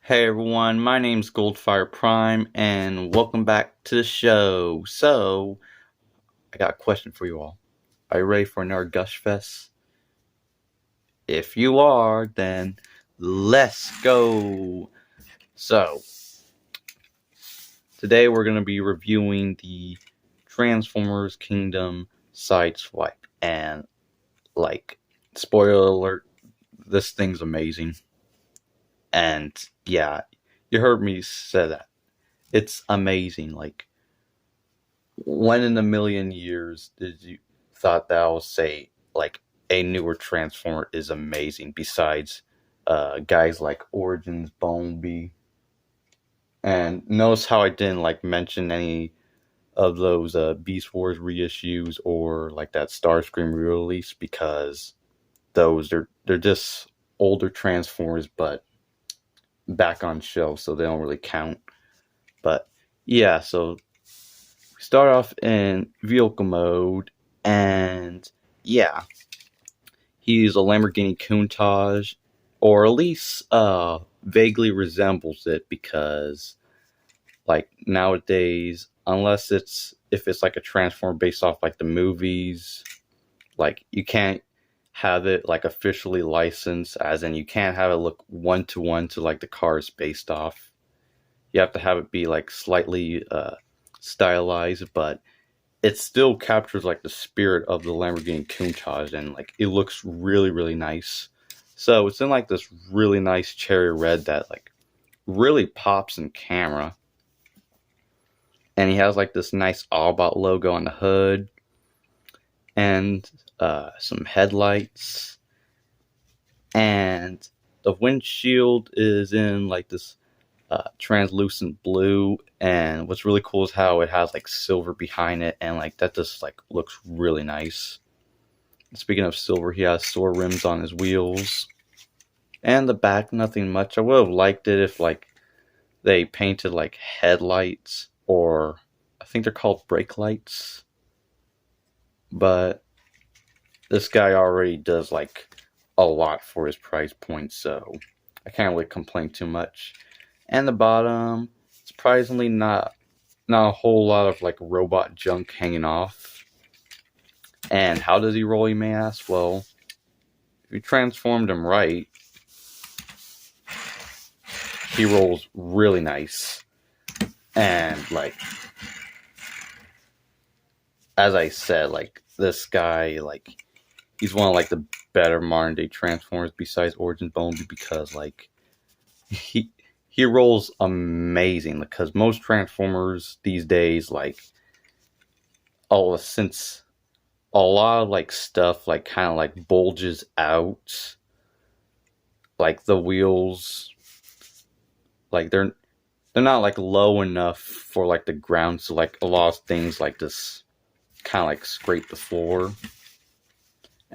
Hey everyone, my name's Goldfire Prime, and welcome back to the show. So, I got a question for you all. Are you ready for another Gush Fest? If you are, then let's go! So, today we're going to be reviewing the Transformers Kingdom Sideswipe. And, spoiler alert, this thing's amazing. And, yeah, you heard me say that. It's amazing. When in a million years did you thought that I would say a newer Transformer is amazing besides guys like Origins, Bumblebee, and notice how I didn't mention any of those Beast Wars reissues or that Starscream re-release because they're just older Transformers but back on shelf, so they don't really count. But yeah, so start off in vehicle mode, and yeah, he's a Lamborghini Countach, or at least vaguely resembles it because nowadays, unless if it's a Transformer based off the movies, you can't have it officially licensed, as in you can't have it look one to one to the car it's based off. You have to have it be slightly stylized, but it still captures the spirit of the Lamborghini Countach, and it looks really, really nice. So it's in this really nice cherry red that really pops in camera. And he has this nice Autobot logo on the hood and some headlights, and the windshield is in this translucent blue, and what's really cool is how it has silver behind it, and that just looks really nice. Speaking of silver, he has silver rims on his wheels, and the back, nothing much. I would have liked it if they painted headlights, or I think they're called brake lights, but this guy already does a lot for his price point, so I can't really complain too much. And the bottom, surprisingly, not a whole lot of robot junk hanging off. And how does he roll, you may ask? Well, if you transformed him right, he rolls really nice. And as I said, this guy, he's one of the better modern day Transformers besides Origins Bumblebee, because he rolls amazing, because most Transformers these days, since a lot of stuff kind of bulges out, the wheels, they're not low enough for the ground, so a lot of things this kind of scrape the floor.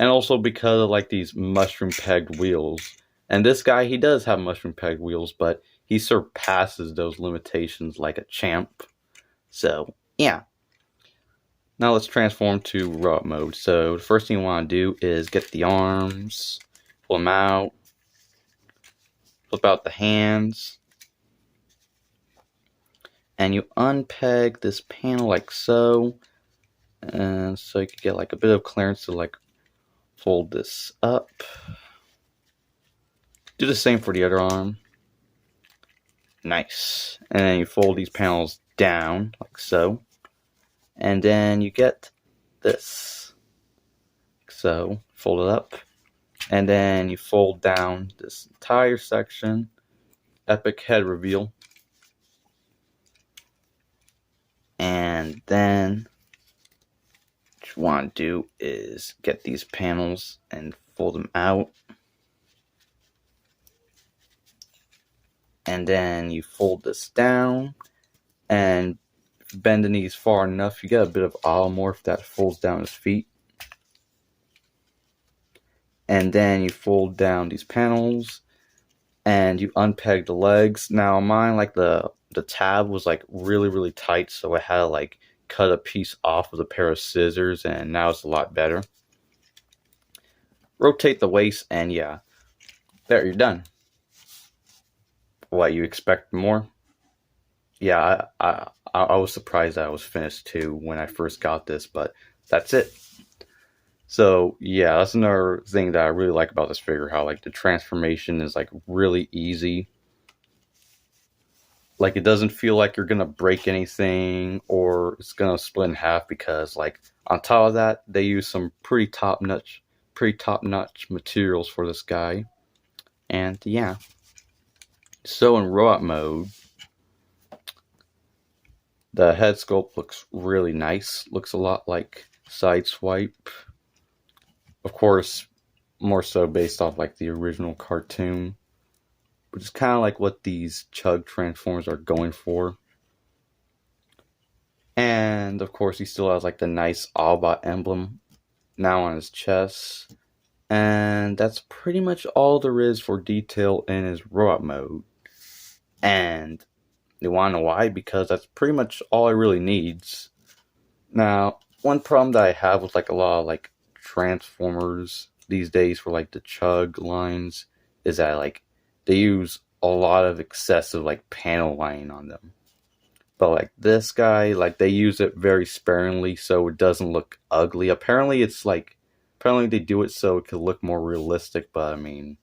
And also because of these mushroom pegged wheels. And this guy, he does have mushroom pegged wheels, but he surpasses those limitations like a champ. So, yeah. Now let's transform to robot mode. So the first thing you want to do is get the arms, pull them out, flip out the hands, and you unpeg this panel like so. And so you can get a bit of clearance to fold this up. Do the same for the other arm. Nice. And then you fold these panels down like so. And then you get this. So, fold it up. And then you fold down this entire section. Epic head reveal. And then what you want to do is get these panels and fold them out. And then you fold this down, and if you bend the knees far enough, you get a bit of Automorph that folds down his feet. And then you fold down these panels, and you unpeg the legs. Now mine, the tab was really, really tight, so I had to cut a piece off with a pair of scissors, and now it's a lot better. Rotate the waist, and yeah, there, you're done. What, you expect more? Yeah, I was surprised that I was finished too when I first got this, but that's it. So yeah, that's another thing that I really like about this figure, how like the transformation is like really easy. Like it doesn't feel like you're gonna break anything or it's gonna split in half, because like on top of that they use some pretty top notch materials for this guy. And yeah. So in robot mode, the head sculpt looks really nice. Looks a lot like Sideswipe. Of course, more so based off like the original cartoon, which is kind of like what these Chug Transformers are going for. And of course, he still has like the nice Autobot emblem now on his chest. And that's pretty much all there is for detail in his robot mode. And you want to know why? Because that's pretty much all it really needs. Now, one problem that I have with like a lot of like Transformers these days for like the Chug lines is that like they use a lot of excessive like panel lining on them. But like this guy, like they use it very sparingly so it doesn't look ugly. Apparently they do it so it could look more realistic, but I mean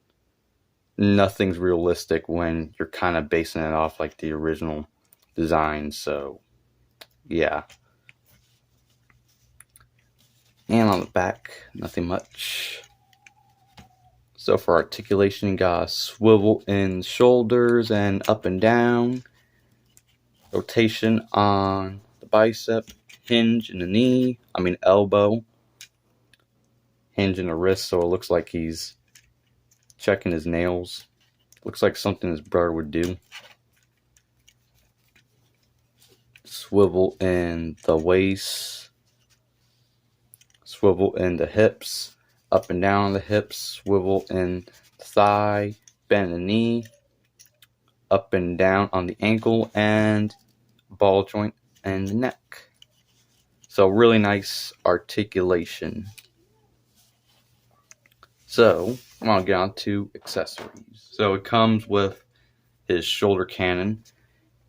nothing's realistic when you're kind of basing it off like the original design, so yeah. And on the back, nothing much. So for articulation, you got a swivel in shoulders and up and down. Rotation on the bicep. Hinge in the elbow. Hinge in the wrist, so it looks like he's checking his nails. Looks like something his brother would do. Swivel in the waist. Swivel in the hips. Up and down the hips. Swivel in the thigh. Bend the knee. Up and down on the ankle and ball joint and the neck. So really nice articulation. So I'm going to get on to accessories. So it comes with his shoulder cannon.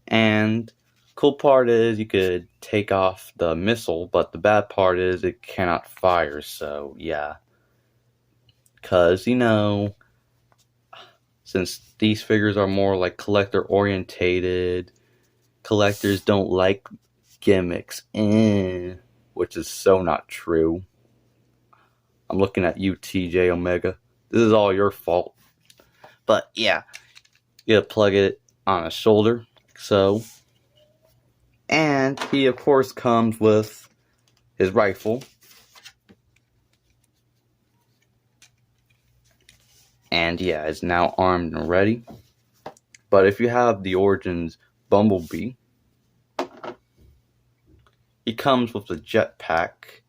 And cool part is you could take off the missile, but the bad part is it cannot fire. So yeah. Because, since these figures are more like collector orientated, collectors don't like gimmicks, which is so not true. I'm looking at you, TJ Omega. This is all your fault. But yeah, you gotta plug it on a shoulder, like so. And he of course comes with his rifle. And yeah, is now armed and ready. But if you have the Origins Bumblebee, he comes with a jetpack.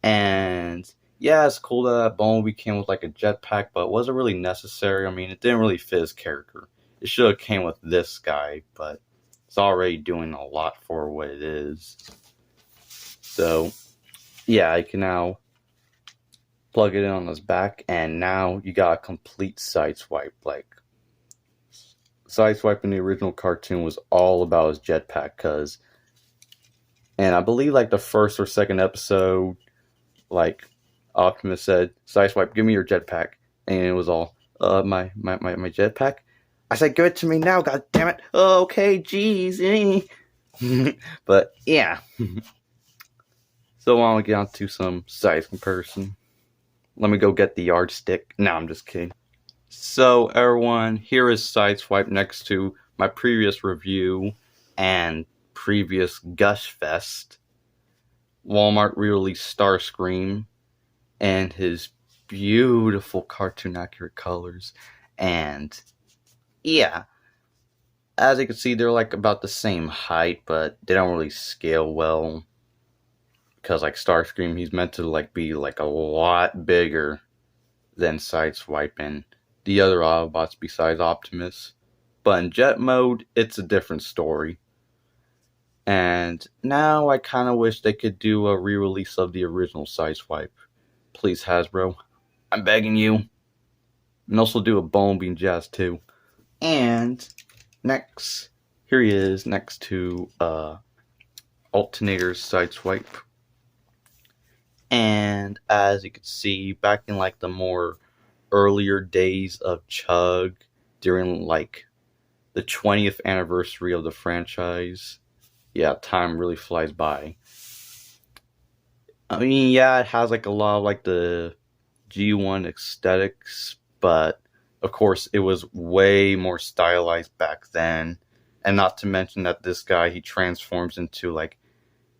And yeah, it's cool that Bumblebee came with like a jetpack, but it wasn't really necessary. I mean, it didn't really fit his character. It should have came with this guy, but it's already doing a lot for what it is. So yeah, I can now plug it in on his back, and now you got a complete Sideswipe. Like, Sideswipe in the original cartoon was all about his jetpack, and I believe like the first or second episode, like Optimus said, "Sideswipe, give me your jetpack," and it was all, my jetpack. I said, "Give it to me now, god damn it!" Oh, okay, geez. But yeah. So I want to get on to some size comparison. Let me go get the yardstick. No, I'm just kidding. So everyone, here is Sideswipe next to my previous review and previous Gush Fest. Walmart re-released Starscream and his beautiful cartoon accurate colors. And yeah, as you can see, they're like about the same height, but they don't really scale well. Because like Starscream, he's meant to like be like a lot bigger than Sideswipe and the other Autobots besides Optimus. But in jet mode, it's a different story. And now I kind of wish they could do a re-release of the original Sideswipe. Please, Hasbro, I'm begging you. And also do a Bumblebee Jazz too. And next, here he is next to Alternator's Sideswipe. And as you can see, back in like the more earlier days of Chug, during like the 20th anniversary of the franchise, yeah, time really flies by. I mean, yeah, it has like a lot of like the G1 aesthetics, but of course it was way more stylized back then. And not to mention that this guy, he transforms into like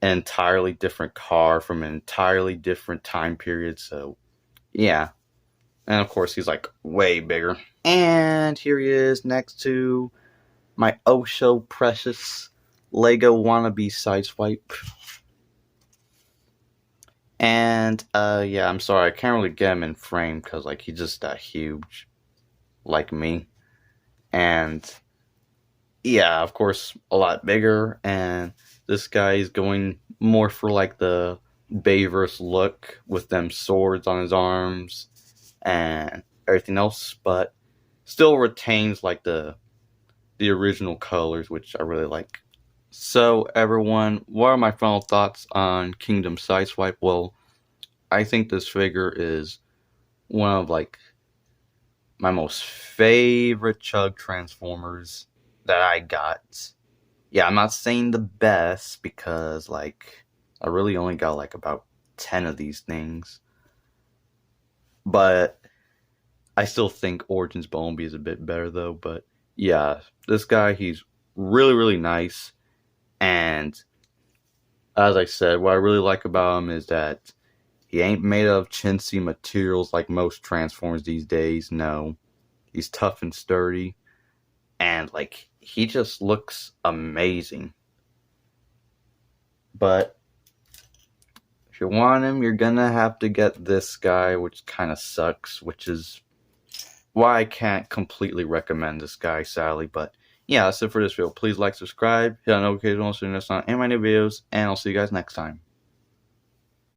an entirely different car from an entirely different time period. So yeah, and of course he's like way bigger. And here he is next to my oh so precious Lego wannabe Sideswipe. And yeah, I'm sorry, I can't really get him in frame because like he's just that huge, like me. And yeah, of course, a lot bigger. And this guy is going more for like the Bayverse look with them swords on his arms and everything else, but still retains like the original colors, which I really like. So everyone, what are my final thoughts on Kingdom Sideswipe? Well, I think this figure is one of like my most favorite Chug Transformers that I got. Yeah, I'm not saying the best because like I really only got like about 10 of these things. But I still think Origins Bumblebee is a bit better though. But yeah, this guy, he's really, really nice. And as I said, what I really like about him is that he ain't made of chintzy materials like most Transformers these days. No, he's tough and sturdy. And like, he just looks amazing. But if you want him, you're gonna have to get this guy, which kind of sucks, which is why I can't completely recommend this guy, sadly. But yeah, that's it for this video. Please like, subscribe, hit on notifications so you don't miss out on any of my new videos, and I'll see you guys next time.